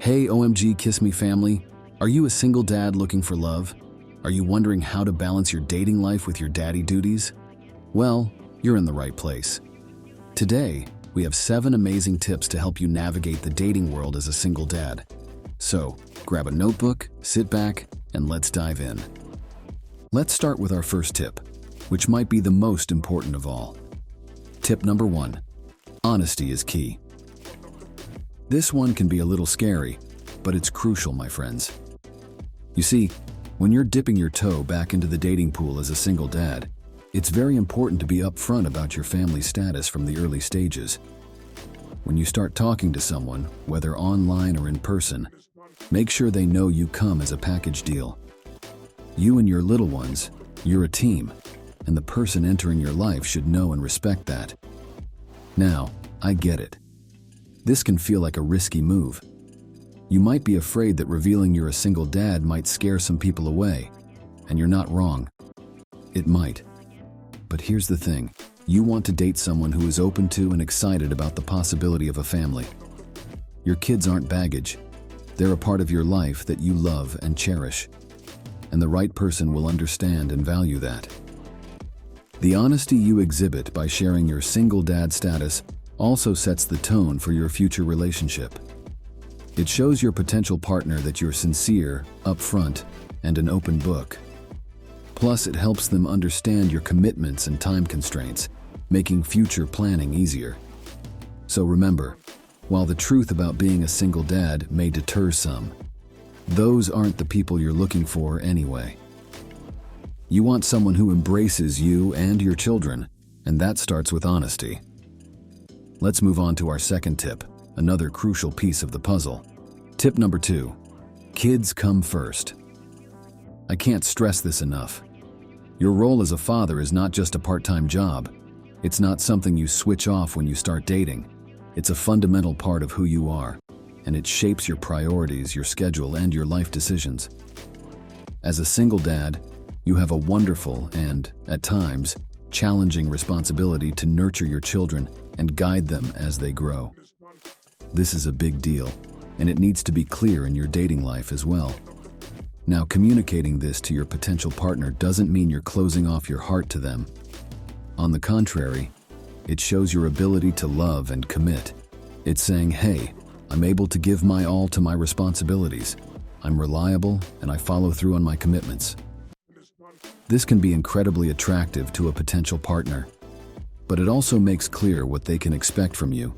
Hey OMG Kiss Me family, are you a single dad looking for love? Are you wondering how to balance your dating life with your daddy duties? Well, you're in the right place. Today, we have 7 amazing tips to help you navigate the dating world as a single dad. So, grab a notebook, sit back, and let's dive in. Let's start with our first tip, which might be the most important of all. Tip number 1, honesty is key. This one can be a little scary, but it's crucial, my friends. You see, when you're dipping your toe back into the dating pool as a single dad, it's very important to be upfront about your family status from the early stages. When you start talking to someone, whether online or in person, make sure they know you come as a package deal. You and your little ones, you're a team, and the person entering your life should know and respect that. Now, I get it. This can feel like a risky move. You might be afraid that revealing you're a single dad might scare some people away, and you're not wrong. It might. But here's the thing, you want to date someone who is open to and excited about the possibility of a family. Your kids aren't baggage. They're a part of your life that you love and cherish. And the right person will understand and value that. The honesty you exhibit by sharing your single dad status also sets the tone for your future relationship. It shows your potential partner that you're sincere, upfront, and an open book. Plus, it helps them understand your commitments and time constraints, making future planning easier. So remember, while the truth about being a single dad may deter some, those aren't the people you're looking for anyway. You want someone who embraces you and your children, and that starts with honesty. Let's move on to our second tip, another crucial piece of the puzzle. Tip number 2, kids come first. I can't stress this enough. Your role as a father is not just a part-time job. It's not something you switch off when you start dating. It's a fundamental part of who you are, and it shapes your priorities, your schedule, and your life decisions. As a single dad, you have a wonderful and, at times, challenging responsibility to nurture your children and guide them as they grow. This is a big deal, and it needs to be clear in your dating life as well. Now, communicating this to your potential partner doesn't mean you're closing off your heart to them. On the contrary, it shows your ability to love and commit. It's saying, hey, I'm able to give my all to my responsibilities. I'm reliable, and I follow through on my commitments. This can be incredibly attractive to a potential partner, but it also makes clear what they can expect from you.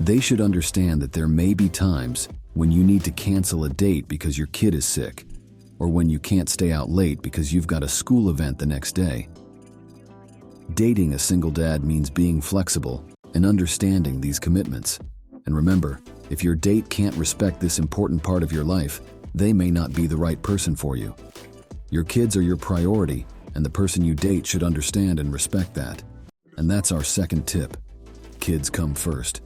They should understand that there may be times when you need to cancel a date because your kid is sick, or when you can't stay out late because you've got a school event the next day. Dating a single dad means being flexible and understanding these commitments. And remember, if your date can't respect this important part of your life, they may not be the right person for you. Your kids are your priority, and the person you date should understand and respect that. And that's our second tip. Kids come first.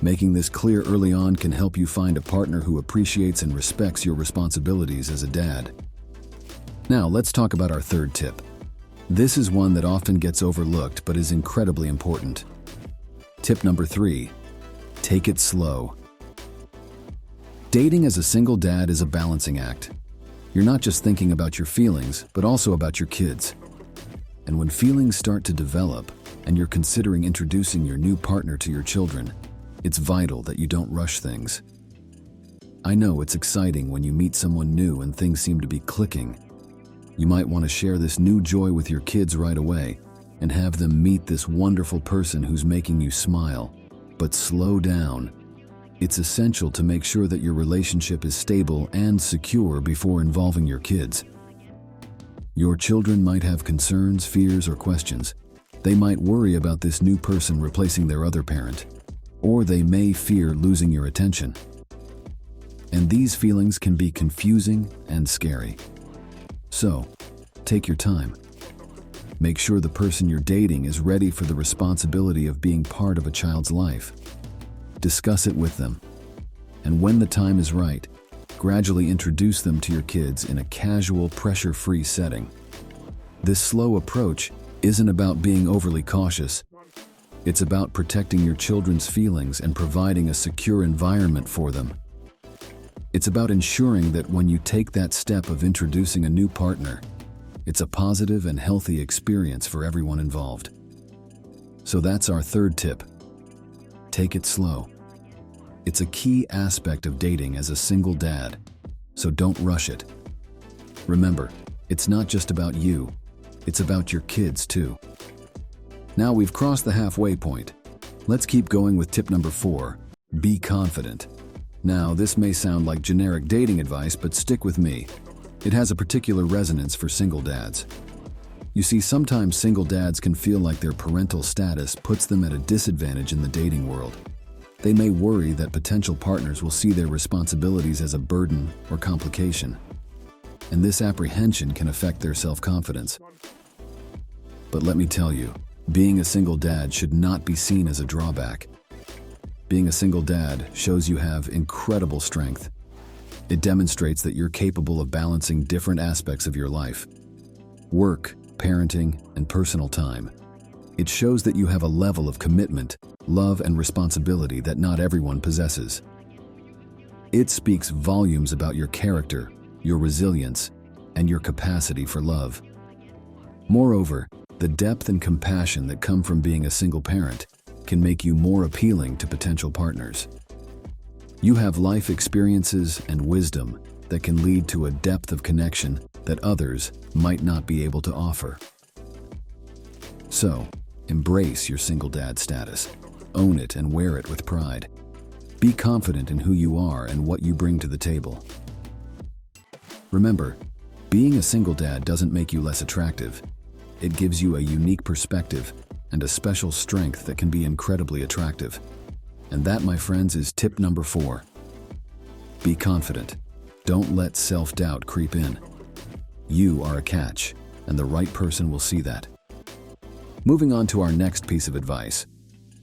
Making this clear early on can help you find a partner who appreciates and respects your responsibilities as a dad. Now, let's talk about our third tip. This is one that often gets overlooked but is incredibly important. Tip number 3, take it slow. Dating as a single dad is a balancing act. You're not just thinking about your feelings, but also about your kids. And when feelings start to develop, and you're considering introducing your new partner to your children, it's vital that you don't rush things. I know it's exciting when you meet someone new and things seem to be clicking. You might want to share this new joy with your kids right away and have them meet this wonderful person who's making you smile. But slow down. It's essential to make sure that your relationship is stable and secure before involving your kids. Your children might have concerns, fears, or questions. They might worry about this new person replacing their other parent, or they may fear losing your attention. And these feelings can be confusing and scary. So, take your time. Make sure the person you're dating is ready for the responsibility of being part of a child's life. Discuss it with them. And when the time is right, gradually introduce them to your kids in a casual, pressure-free setting. This slow approach isn't about being overly cautious. It's about protecting your children's feelings and providing a secure environment for them. It's about ensuring that when you take that step of introducing a new partner, it's a positive and healthy experience for everyone involved. So that's our third tip. Take it slow. It's a key aspect of dating as a single dad, so don't rush it. Remember, it's not just about you, it's about your kids too. Now we've crossed the halfway point. Let's keep going with tip number 4, be confident. Now, this may sound like generic dating advice, but stick with me. It has a particular resonance for single dads. You see, sometimes single dads can feel like their parental status puts them at a disadvantage in the dating world. They may worry that potential partners will see their responsibilities as a burden or complication, and this apprehension can affect their self-confidence. But let me tell you, being a single dad should not be seen as a drawback. Being a single dad shows you have incredible strength. It demonstrates that you're capable of balancing different aspects of your life: work, parenting, and personal time. It shows that you have a level of commitment, love, and responsibility that not everyone possesses. It speaks volumes about your character, your resilience, and your capacity for love. Moreover, the depth and compassion that come from being a single parent can make you more appealing to potential partners. You have life experiences and wisdom that can lead to a depth of connection that others might not be able to offer. So, embrace your single dad status. Own it and wear it with pride. Be confident in who you are and what you bring to the table. Remember, being a single dad doesn't make you less attractive. It gives you a unique perspective and a special strength that can be incredibly attractive. And that, my friends, is tip number 4. Be confident. Don't let self-doubt creep in. You are a catch, and the right person will see that. Moving on to our next piece of advice.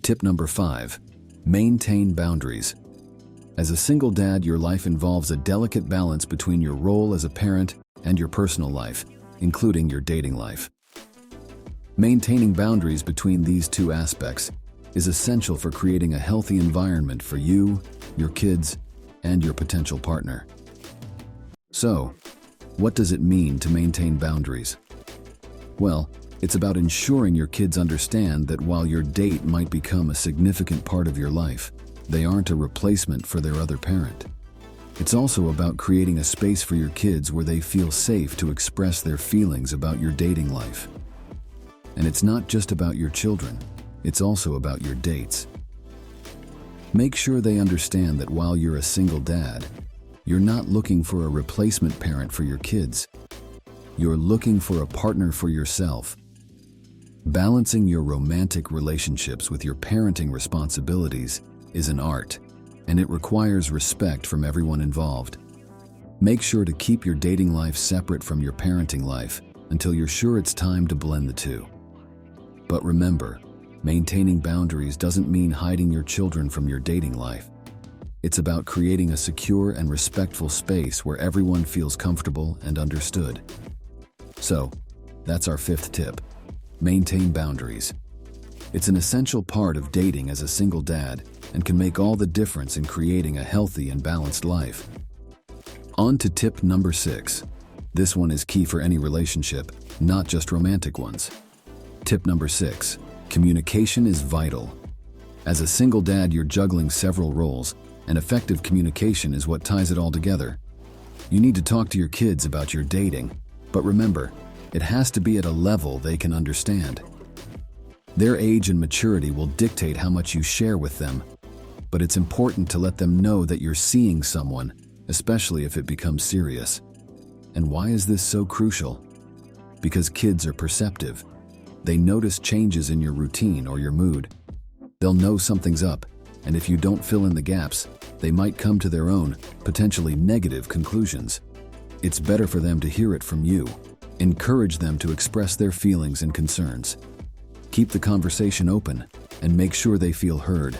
Tip number 5, maintain boundaries. As a single dad, your life involves a delicate balance between your role as a parent and your personal life, including your dating life. Maintaining boundaries between these two aspects is essential for creating a healthy environment for you, your kids, and your potential partner. So, what does it mean to maintain boundaries? Well, it's about ensuring your kids understand that while your date might become a significant part of your life, they aren't a replacement for their other parent. It's also about creating a space for your kids where they feel safe to express their feelings about your dating life. And it's not just about your children, it's also about your dates. Make sure they understand that while you're a single dad, you're not looking for a replacement parent for your kids. You're looking for a partner for yourself. Balancing your romantic relationships with your parenting responsibilities is an art, and it requires respect from everyone involved. Make sure to keep your dating life separate from your parenting life until you're sure it's time to blend the two. But remember, maintaining boundaries doesn't mean hiding your children from your dating life. It's about creating a secure and respectful space where everyone feels comfortable and understood. So, that's our 5th tip. Maintain boundaries. It's an essential part of dating as a single dad and can make all the difference in creating a healthy and balanced life. On to tip number 6. This one is key for any relationship, not just romantic ones. Tip number 6. Communication is vital. As a single dad, you're juggling several roles, and effective communication is what ties it all together. You need to talk to your kids about your dating, but remember, it has to be at a level they can understand. Their age and maturity will dictate how much you share with them, but it's important to let them know that you're seeing someone, especially if it becomes serious. And why is this so crucial? Because kids are perceptive. They notice changes in your routine or your mood. They'll know something's up, and if you don't fill in the gaps, they might come to their own, potentially negative conclusions. It's better for them to hear it from you. Encourage them to express their feelings and concerns. Keep the conversation open and make sure they feel heard.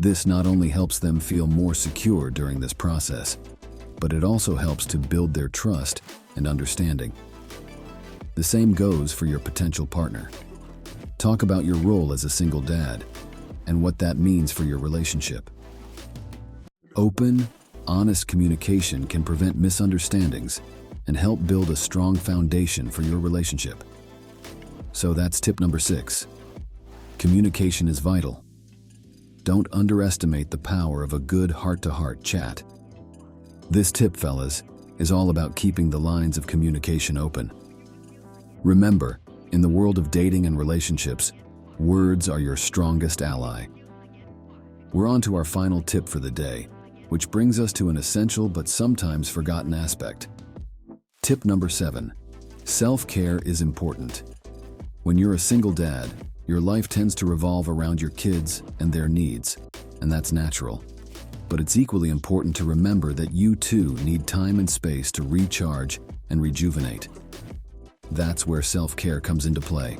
This not only helps them feel more secure during this process, but it also helps to build their trust and understanding. The same goes for your potential partner. Talk about your role as a single dad and what that means for your relationship. Open, honest communication can prevent misunderstandings and help build a strong foundation for your relationship. So that's tip number 6. Communication is vital. Don't underestimate the power of a good heart-to-heart chat. This tip, fellas, is all about keeping the lines of communication open. Remember, in the world of dating and relationships, words are your strongest ally. We're on to our final tip for the day, which brings us to an essential but sometimes forgotten aspect. Tip number 7. Self-care is important. When you're a single dad, your life tends to revolve around your kids and their needs, and that's natural. But it's equally important to remember that you too need time and space to recharge and rejuvenate. That's where self-care comes into play.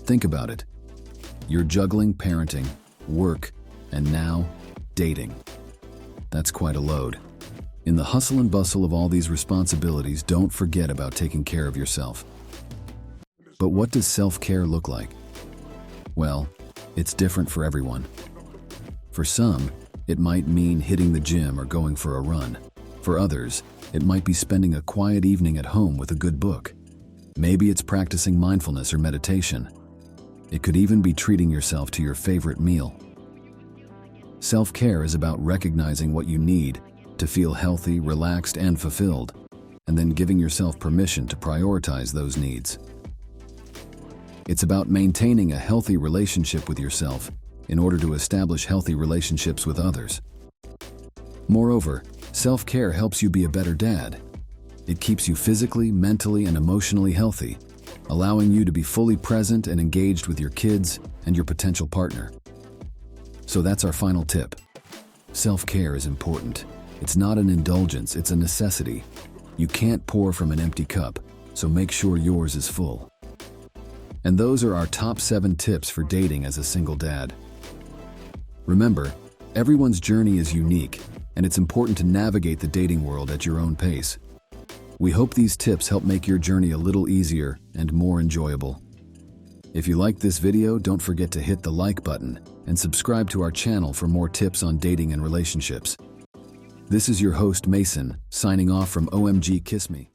Think about it. You're juggling parenting, work, and now dating. That's quite a load. In the hustle and bustle of all these responsibilities, don't forget about taking care of yourself. But what does self-care look like? Well, it's different for everyone. For some, it might mean hitting the gym or going for a run. For others, it might be spending a quiet evening at home with a good book. Maybe it's practicing mindfulness or meditation. It could even be treating yourself to your favorite meal. Self-care is about recognizing what you need to feel healthy, relaxed, and fulfilled, and then giving yourself permission to prioritize those needs. It's about maintaining a healthy relationship with yourself in order to establish healthy relationships with others. Moreover, self-care helps you be a better dad. It keeps you physically, mentally, and emotionally healthy, allowing you to be fully present and engaged with your kids and your potential partner. So that's our final tip. Self-care is important. It's not an indulgence, it's a necessity. You can't pour from an empty cup, so make sure yours is full. And those are our top 7 tips for dating as a single dad. Remember, everyone's journey is unique, and it's important to navigate the dating world at your own pace. We hope these tips help make your journey a little easier and more enjoyable. If you liked this video, don't forget to hit the like button and subscribe to our channel for more tips on dating and relationships. This is your host, Mason, signing off from OMG Kiss Me.